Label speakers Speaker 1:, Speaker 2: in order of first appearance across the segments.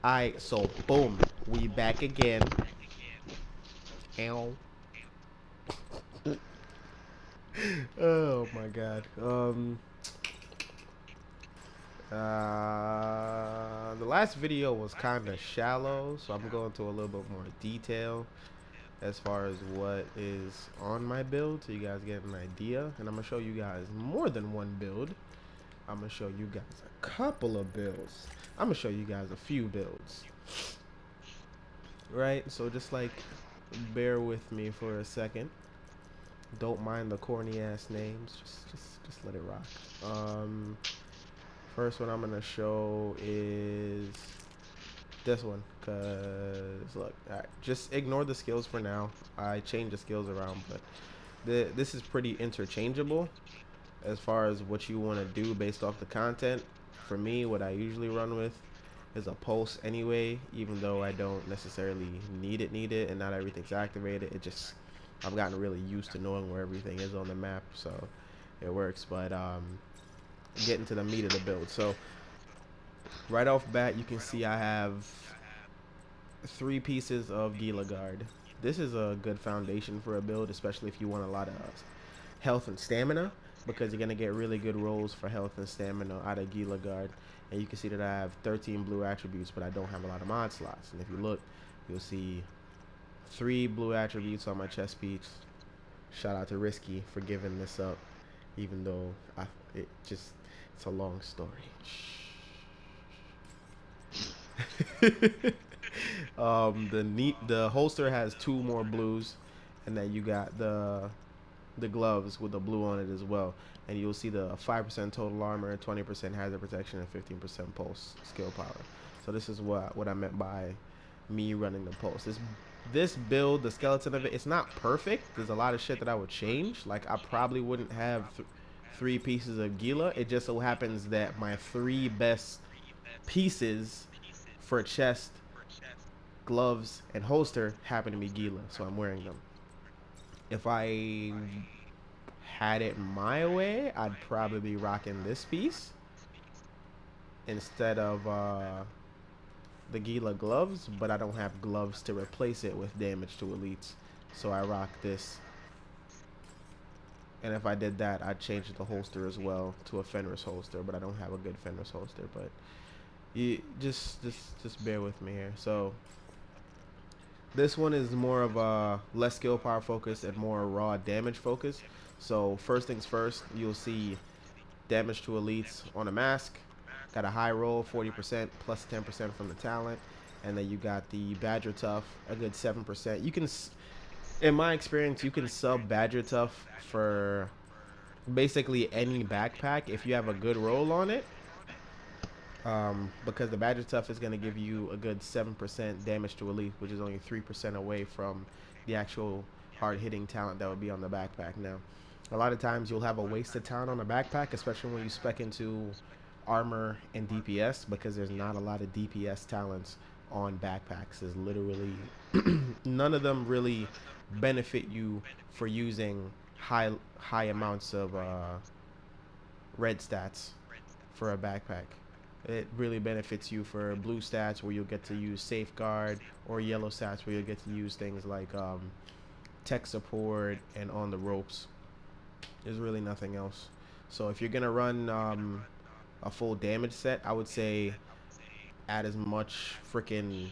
Speaker 1: Alright, so boom, we back again. Ow. Oh my god. The last video was kind of shallow, so I'm going to a little bit more detail as far as what is on my build, so you guys get an idea. And I'm gonna show you guys more than one build. I'm gonna show you guys a couple of builds. I'm gonna show you guys a few builds. Right? So just like bear with me for a second. Don't mind the corny ass names. Just let it rock. First one I'm gonna show is this one, cause look, alright, just ignore the skills for now. I changed the skills around, but this is pretty interchangeable as far as what you want to do based off the content. For me, what I usually run with is a pulse anyway, even though I don't necessarily need it, and not everything's activated. It just, I've gotten really used to knowing where everything is on the map, so it works. But getting to the meat of the build. So right off bat, you can see I have 3 pieces of Gila Guard. This is a good foundation for a build, especially if you want a lot of health and stamina, because you're going to get really good rolls for health and stamina out of Gila Guard. And you can see that I have 13 blue attributes, but I don't have a lot of mod slots. And if you look, you'll see 3 blue attributes on my chest piece. Shout out to Risky for giving this up, even though it's a long story. The holster has 2 more blues, and then you got the gloves with the blue on it as well. And you'll see the 5% total armor, 20% hazard protection, and 15% pulse skill power. So this is what I meant by me running the pulse. This build, the skeleton of it, it's not perfect. There's a lot of shit that I would change. Like, I probably wouldn't have 3 pieces of Gila. It just so happens that my 3 best pieces for chest, gloves, and holster happen to be Gila, so I'm wearing them. If I had it my way, I'd probably be rocking this piece instead of the Gila gloves, but I don't have gloves to replace it with damage to elites, so I rock this. And if I did that, I'd change the holster as well to a Fenris holster, but I don't have a good Fenris holster. But you just bear with me here. So this one is more of a less skill power focus and more raw damage focus. So first things first, you'll see damage to elites on a mask. Got a high roll, 40% plus 10% from the talent. And then you got the Badger Tough, a good 7%. You can, in my experience, you can sub Badger Tough for basically any backpack if you have a good roll on it. Because the Badger Tough is going to give you a good 7% damage to elite, which is only 3% away from the actual hard-hitting talent that would be on the backpack. Now, a lot of times you'll have a wasted talent on a backpack, especially when you spec into armor and DPS, because there's not a lot of DPS talents on backpacks. There's literally none of them really benefit you for using high amounts of red stats for a backpack. It really benefits you for blue stats where you'll get to use safeguard, or yellow stats where you'll get to use things like tech support and on the ropes. There's really nothing else. So if you're gonna run a full damage set, I would say add as much freaking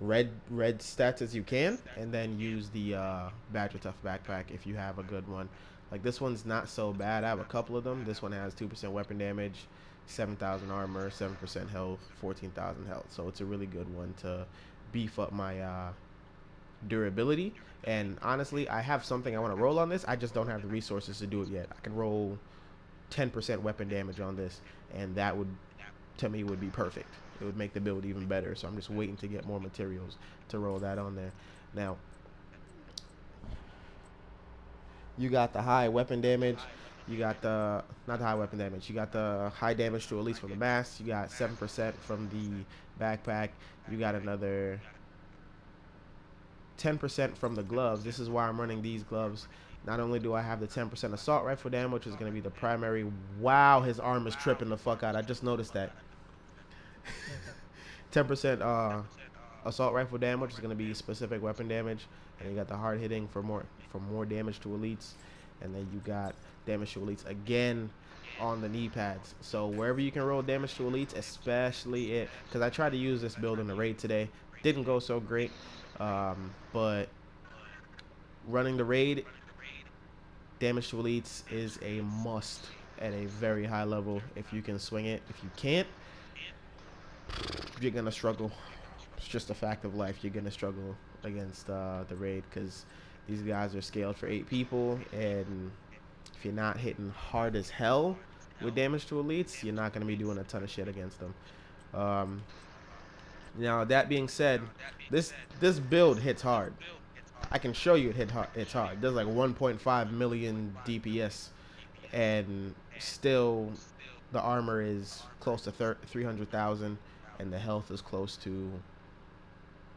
Speaker 1: red stats as you can, and then use the Badger Tough backpack if you have a good one. Like, this one's not so bad. I have a couple of them. This one has 2% weapon damage, 7,000 armor, 7% health, 14,000 health. So it's a really good one to beef up my durability. And honestly, I have something I want to roll on this. I just don't have the resources to do it yet. I can roll 10% weapon damage on this, and that would, to me, would be perfect. It would make the build even better. So I'm just waiting to get more materials to roll that on there. Now, you got the high weapon damage. You got the, not the high weapon damage, you got the high damage to elites from the mask. You got 7% from the backpack. You got another 10% from the gloves. This is why I'm running these gloves. Not only do I have the 10% assault rifle damage, which is going to be the primary. Wow, his arm is tripping the fuck out. I just noticed that. 10% assault rifle damage is going to be specific weapon damage, and you got the hard hitting for more damage to elites, and then you got damage to elites again on the knee pads. So wherever you can roll damage to elites, especially it, because I tried to use this build in the raid today, didn't go so great, but running the raid, damage to elites is a must at a very high level if you can swing it. If you can't, you're gonna struggle. It's just a fact of life. You're gonna struggle against the raid because these guys are scaled for 8 people, and if you're not hitting hard as hell with damage to elites, you're not gonna be doing a ton of shit against them. Now that being said, this build hits hard. I can show you it's hard. It does like 1.5 million DPS, and still the armor is close to 300,000, and the health is close to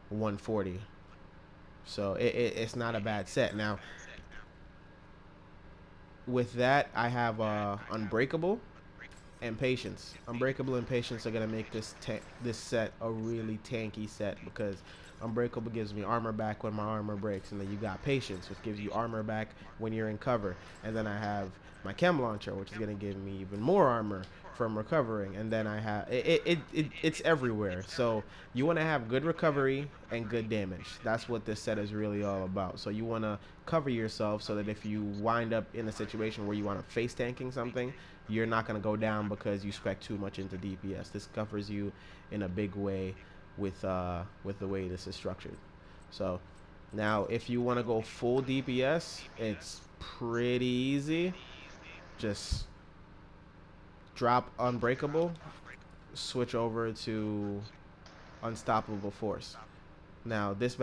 Speaker 1: 140. So it's not a bad set. Now, with that, I have Unbreakable and Patience. Unbreakable and Patience are gonna make this set a really tanky set, because Unbreakable gives me armor back when my armor breaks, and then you got Patience, which gives you armor back when you're in cover, and then I have my Chem Launcher, which is gonna give me even more armor from recovering, and then I have it's everywhere. So you want to have good recovery and good damage. That's what this set is really all about. So you want to cover yourself so that if you wind up in a situation where you want to face tanking something, you're not going to go down because you spec too much into DPS. This covers you in a big way with the way this is structured. So now if you want to go full DPS, it's pretty easy. Just drop Unbreakable, switch over to Unstoppable Force. Now this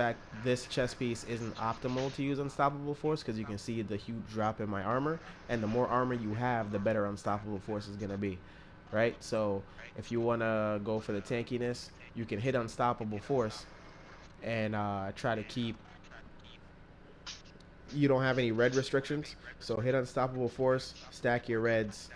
Speaker 1: chest piece isn't optimal to use Unstoppable Force because you can see the huge drop in my armor, and the more armor you have, the better Unstoppable Force is gonna be, right? So if you wanna go for the tankiness, you can hit Unstoppable Force and try to keep. You don't have any red restrictions, so hit Unstoppable Force, stack your reds,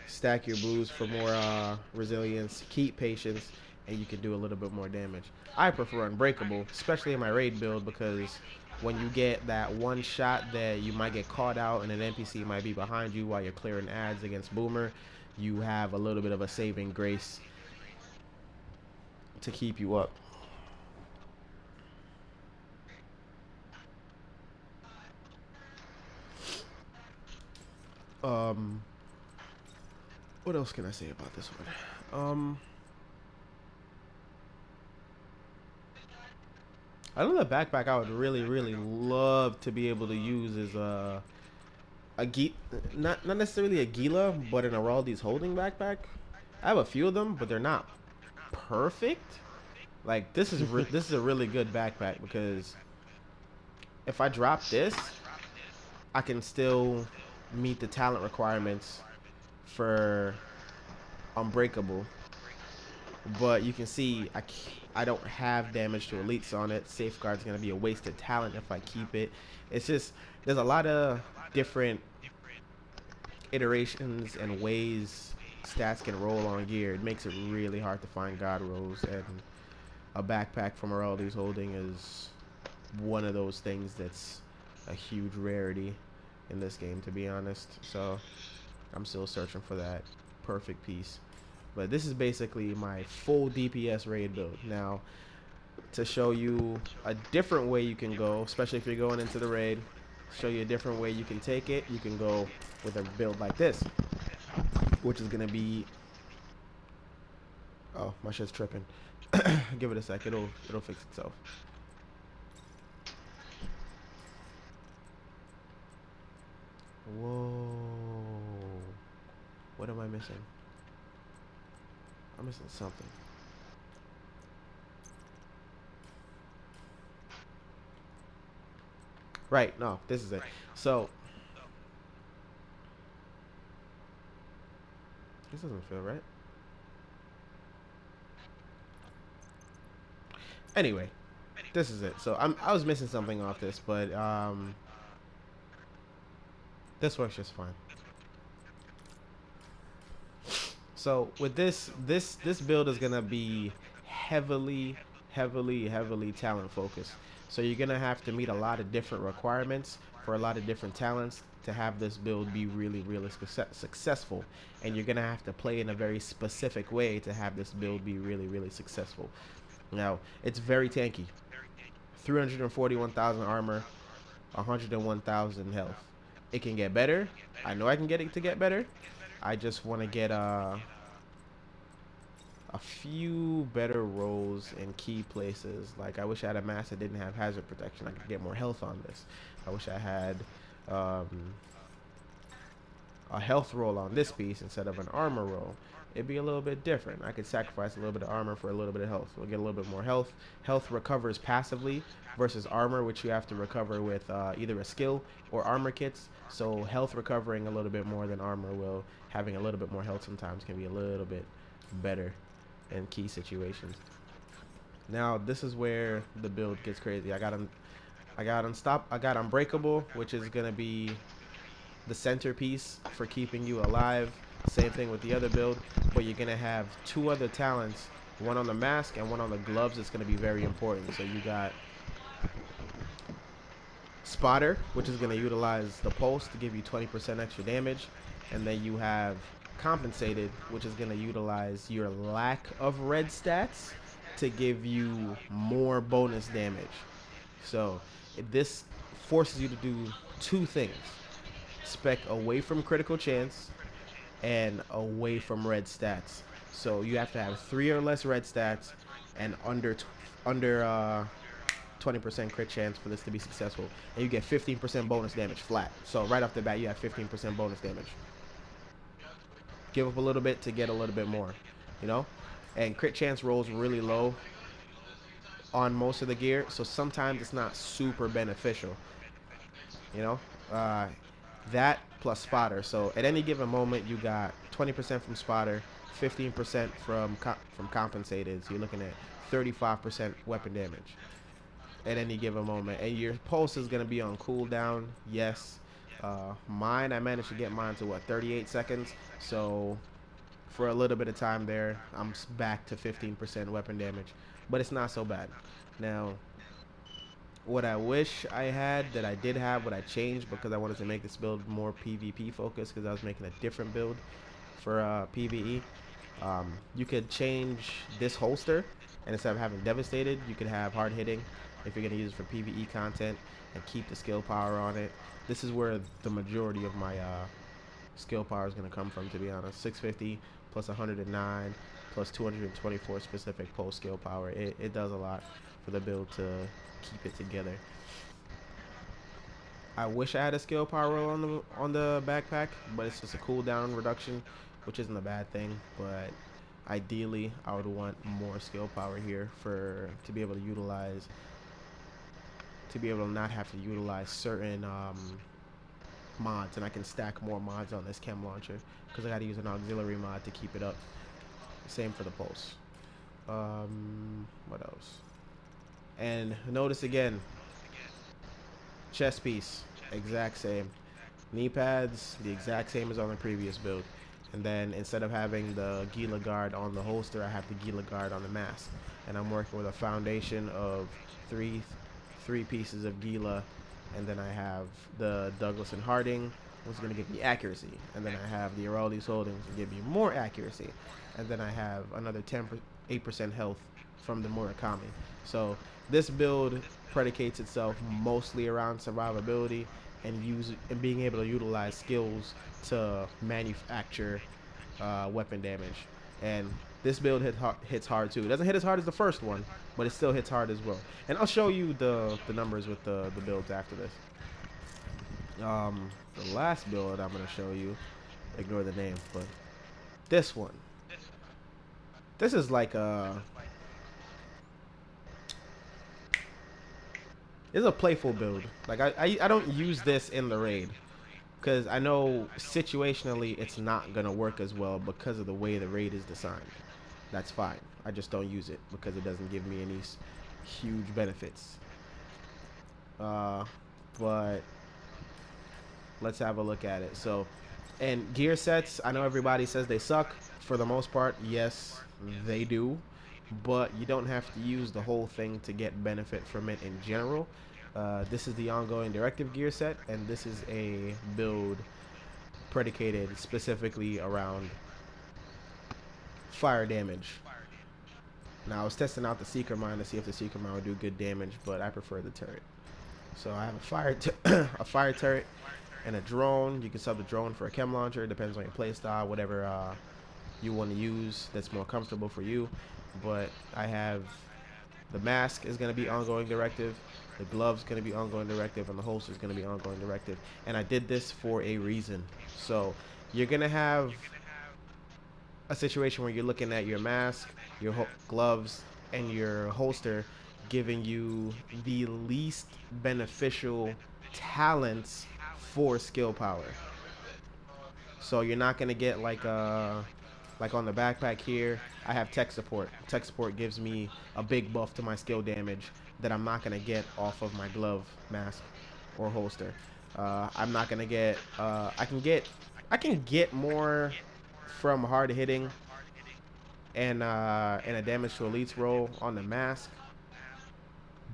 Speaker 1: stack your blues for more resilience, keep patience, and you can do a little bit more damage. I prefer Unbreakable, especially in my raid build, because when you get that one shot that you might get caught out and an NPC might be behind you while you're clearing ads against Boomer, you have a little bit of a saving grace to keep you up. What else can I say about this one? Another backpack I would really, really love to be able to use is not necessarily a Gila, but an Araldi's holding backpack. I have a few of them, but they're not perfect. Like this is this is a really good backpack, because if I drop this, I can still meet the talent requirements for Unbreakable, but you can see I don't have damage to elites on it. Safeguard's gonna be a wasted talent if I keep it. It's just there's a lot of different iterations and ways stats can roll on gear. It makes it really hard to find god rolls, and a backpack from Araldi's holding is one of those things that's a huge rarity in this game, to be honest. So I'm still searching for that perfect piece. But this is basically my full DPS raid build. Now, to show you a different way you can go, especially if you're going into the raid, show you a different way you can take it, you can go with a build like this, which is going to be... Oh, my shit's tripping. Give it a sec. It'll fix itself. Whoa. What am I missing? I'm missing something. Right, no, this is it. So, this doesn't feel right. Anyway, this is it. So I was missing something off this, but this works just fine. So with this build is gonna be heavily, heavily talent focused. So you're gonna have to meet a lot of different requirements for a lot of different talents to have this build be really successful. And you're gonna have to play in a very specific way to have this build be really successful. Now it's very tanky. 341,000 armor, 101,000 health. It can get better. I know I can get it to get better. I just want to get a few better rolls in key places. Like I wish I had a mask that didn't have hazard protection. I could get more health on this. I wish I had um, a health roll on this piece instead of an armor roll. It'd be a little bit different. I could sacrifice a little bit of armor for a little bit of health. We'll get a little bit more health. Health recovers passively versus armor, which you have to recover with either a skill or armor kits. So health recovering a little bit more than armor will. Having a little bit more health sometimes can be a little bit better in key situations. Now this is where the build gets crazy. I got unbreakable, which is gonna be the centerpiece for keeping you alive. Same thing with the other build, but you're gonna have two other talents, one on the mask and one on the gloves. It's gonna be very important. So you got spotter, which is gonna utilize the pulse to give you 20% extra damage, and then you have compensated, which is gonna utilize your lack of red stats to give you more bonus damage. So this forces you to do two things: spec away from critical chance and away from red stats. So you have to have 3 or less red stats and under 20% crit chance for this to be successful. And you get 15% bonus damage flat. So right off the bat, you have 15% bonus damage. Give up a little bit to get a little bit more, you know? And crit chance rolls really low on most of the gear, so sometimes it's not super beneficial, you know? That plus spotter. So at any given moment, you got 20% from spotter, 15% from compensated. So you're looking at 35% weapon damage at any given moment. And your pulse is going to be on cooldown. Yes. Mine, I managed to get mine to what, 38 seconds. So for a little bit of time there, I'm back to 15% weapon damage. But it's not so bad. Now, what I wish I had that I did have, what I changed because I wanted to make this build more PvP focused because I was making a different build for PvE. You could change this holster, and instead of having devastated, you could have hard hitting if you're going to use it for PvE content and keep the skill power on it. This is where the majority of my skill power is going to come from, to be honest. 650 plus 109 plus 224 specific pulse skill power. It does a lot for the build to keep it together. I wish I had a skill power roll on the backpack, but it's just a cooldown reduction, which isn't a bad thing. But ideally, I would want more skill power here to be able to utilize, to be able to not have to utilize certain mods, and I can stack more mods on this chem launcher because I got to use an auxiliary mod to keep it up. Same for the pulse. What else? And notice again, chest piece, exact same. Knee pads, the exact same as on the previous build. And then instead of having the Gila guard on the holster, I have the Gila guard on the mask. And I'm working with a foundation of three pieces of Gila. And then I have the Douglas and Harding, which is going to give me accuracy. And then I have the Araldi's Holdings to give me more accuracy. And then I have another 8% health from the Murakami. So this build predicates itself mostly around survivability and being able to utilize skills to manufacture weapon damage. And this build hits hard too. It doesn't hit as hard as the first one, but it still hits hard as well. And I'll show you the numbers with the builds after this. The last build I'm going to show you, ignore the name, but this one. This is like it's a playful build. Like I don't use this in the raid because I know situationally it's not gonna work as well because of the way the raid is designed. That's fine. I just don't use it because it doesn't give me any huge benefits. But let's have a look at it. So And gear sets, I know everybody says they suck. For the most part, yes, they do. But you don't have to use the whole thing to get benefit from it in general. This is the ongoing directive gear set, and this is a build predicated specifically around fire damage. Now I was testing out the Seeker Mine to see if the Seeker Mine would do good damage, but I prefer the turret. So I have a a fire turret and a drone. You can sub the drone for a chem launcher. It depends on your playstyle, whatever you want to use that's more comfortable for you. But I have the mask is going to be ongoing directive, the gloves going to be ongoing directive, and the holster is going to be ongoing directive. And I did this for a reason. So you're going to have a situation where you're looking at your mask, your gloves, and your holster giving you the least beneficial talents for skill power. So you're not gonna get like on the backpack here, I have tech support. Tech support gives me a big buff to my skill damage that I'm not gonna get off of my glove, mask, or holster. I'm not gonna get. I can get more from hard hitting and a damage to elites roll on the mask,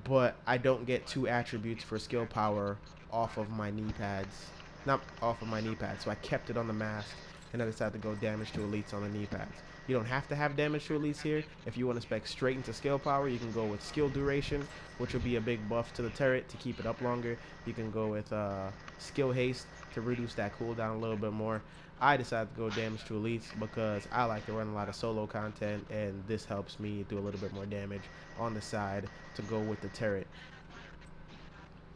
Speaker 1: but I don't get two attributes for skill power off of my knee pads. Not off of my knee pads, so I kept it on the mask, and I decided to go damage to elites on the knee pads. You don't have to have damage to elites here. If you want to spec straight into skill power, you can go with skill duration, which will be a big buff to the turret to keep it up longer. You can go with skill haste to reduce that cooldown a little bit more. I decided to go damage to elites because I like to run a lot of solo content, and this helps me do a little bit more damage on the side to go with the turret.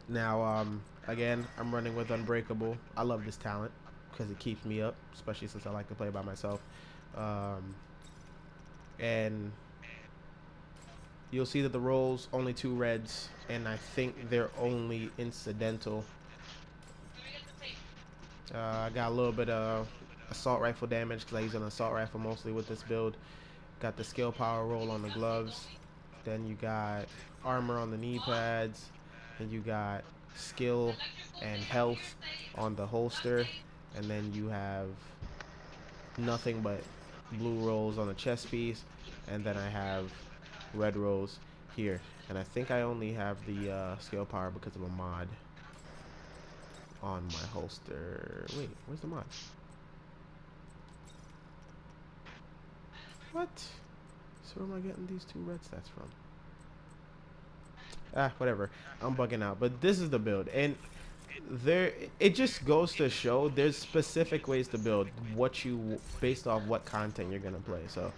Speaker 1: Now, again, I'm running with Unbreakable. I love this talent because it keeps me up, especially since I like to play by myself. And you'll see that the rolls only 2 reds, and I think they're only incidental. I got a little bit of assault rifle damage because I use an assault rifle mostly with this build. Got the skill power roll on the gloves. Then you got armor on the knee pads. Then you got skill and health on the holster. And then you have nothing but blue rolls on the chest piece. And then I have red rolls here. And I think I only have the skill power because of a mod on my holster. Wait, where's the mod? What? So where am I getting these 2 red stats from? Whatever. I'm bugging out. But this is the build. And it just goes to show there's specific ways to build what you, based off what content you're going to play. So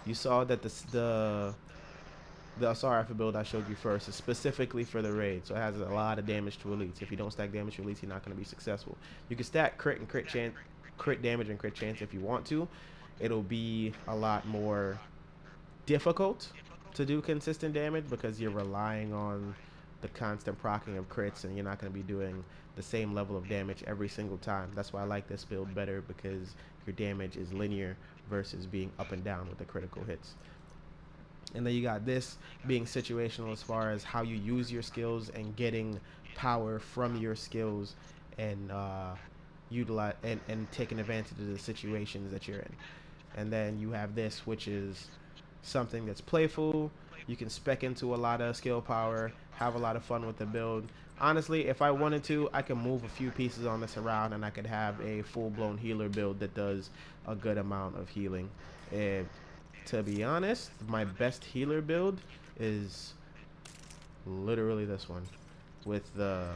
Speaker 1: you saw that the assault rifle build I showed you first is specifically for the raid, so it has a lot of damage to elites. If you don't stack damage to elites, you're not going to be successful. You can stack crit and crit chance, crit damage and crit chance if you want to. It'll be a lot more difficult to do consistent damage because you're relying on the constant proccing of crits, and you're not going to be doing the same level of damage every single time. That's why I like this build better, because your damage is linear versus being up and down with the critical hits. And then you got this being situational as far as how you use your skills and getting power from your skills and utilize and taking advantage of the situations that you're in. And then you have this, which is something that's playful. You can spec into a lot of skill power, have a lot of fun with the build. Honestly, if I wanted to, I could move a few pieces on this around and I could have a full-blown healer build that does a good amount of healing. To be honest, my best healer build is literally this one with the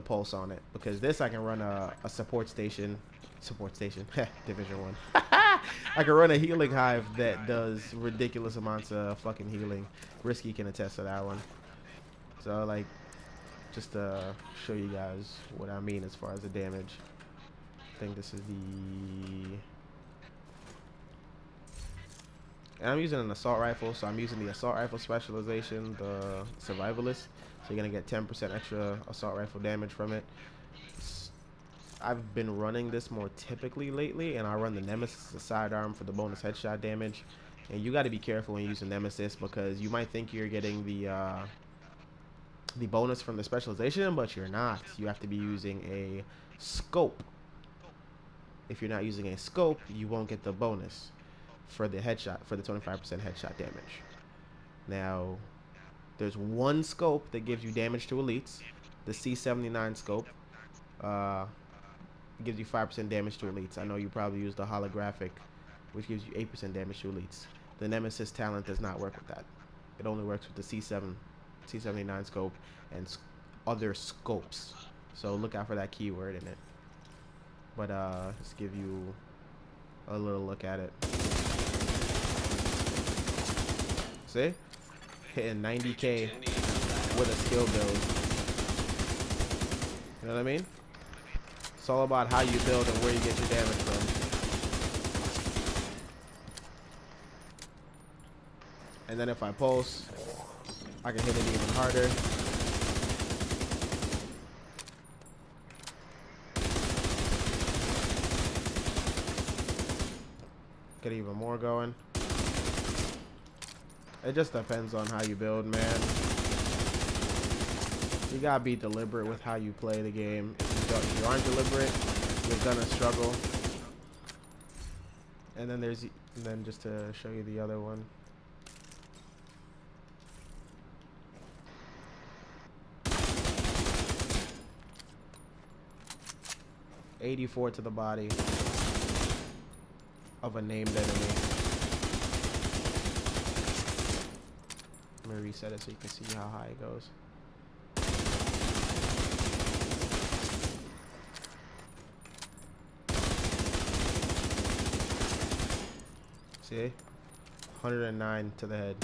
Speaker 1: pulse on it, because this I can run a support station Division 1. I can run a healing hive that does ridiculous amounts of fucking healing. Risky can attest to that one. So like, just to show you guys what I mean as far as the damage. I think this is the, and I'm using an assault rifle, so I'm using the assault rifle specialization, the survivalist. So you're gonna get 10% extra assault rifle damage from it. I've been running this more typically lately, and I run the Nemesis, the sidearm, for the bonus headshot damage. And you got to be careful when you use the Nemesis, because you might think you're getting the the bonus from the specialization, but you're not. You have to be using a scope. If you're not using a scope, you won't get the bonus for the headshot, for the 25% headshot damage. Now, there's one scope that gives you damage to elites, the C79 scope. It gives you 5% damage to elites. I know you probably use the holographic, which gives you 8% damage to elites. The Nemesis talent does not work with that. It only works with the C79 scope and other scopes. So look out for that keyword in it. But let's give you a little look at it. See? Hitting 90k with a skill build. You know what I mean? It's all about how you build and where you get your damage from. And then if I pulse, I can hit it even harder. Get even more going. It just depends on how you build, man. You gotta be deliberate with how you play the game. If you aren't deliberate, you're gonna struggle. And then just to show you the other one. .84 to the body of a named enemy. Let me reset it so you can see how high it goes. See? 109 to the head.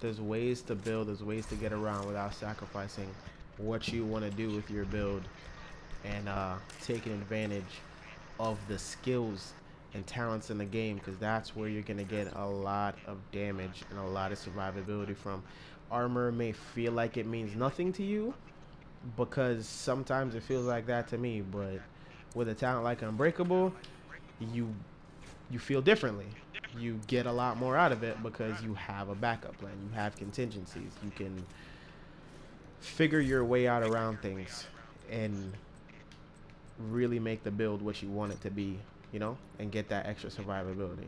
Speaker 1: There's ways to build, there's ways to get around without sacrificing what you want to do with your build, and taking advantage of the skills and talents in the game, because that's where you're going to get a lot of damage and a lot of survivability from. Armor may feel like it means nothing to you, because sometimes it feels like that to me, but with a talent like Unbreakable, you feel differently. You get a lot more out of it because you have a backup plan. You have contingencies. You can figure your way out around things and really make the build what you want it to be, you know, and get that extra survivability.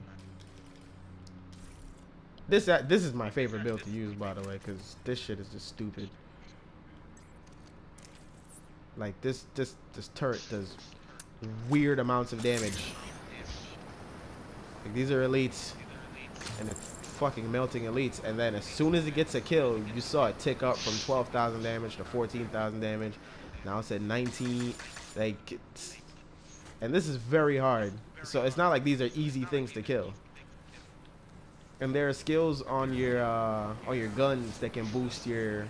Speaker 1: This is my favorite build to use, by the way, because this shit is just stupid. Like this turret does weird amounts of damage. Like, these are elites, and it's fucking melting elites, and then as soon as it gets a kill, you saw it tick up from 12,000 damage to 14,000 damage. Now it's at 19. Like, and this is very hard. So it's not like these are easy things to kill. And there are skills on your guns that can boost your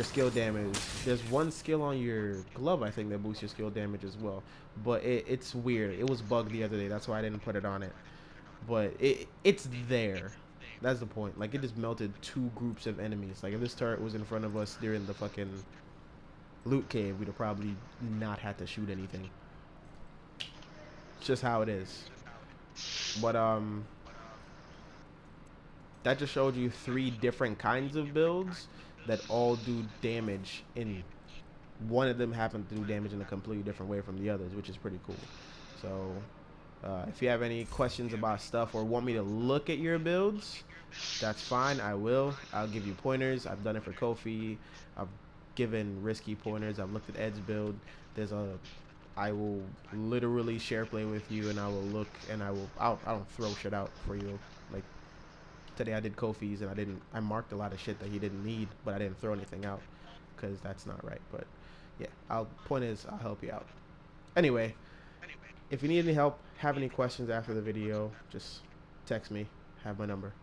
Speaker 1: skill damage. There's one skill on your glove, I think, that boosts your skill damage as well. But it's weird. It was bugged the other day. That's why I didn't put it on it. But it's there. That's the point. Like, it just melted two groups of enemies. Like, if this turret was in front of us during the fucking loot cave, we'd have probably not had to shoot anything. It's just how it is. But that just showed you 3 different kinds of builds that all do damage, in one of them happens to do damage in a completely different way from the others, which is pretty cool. So if you have any questions about stuff or want me to look at your builds, that's fine. I'll give you pointers. I've done it for Kofi. I've given Risky pointers. I've looked at Ed's build. I will literally share play with you, and I will look, and I don't throw shit out for you. Like, today I did Kofi's, and I marked a lot of shit that he didn't need, but I didn't throw anything out because that's not right. But yeah, I'll help you out. Anyway, if you need any help, have any questions after the video, just text me. Have my number.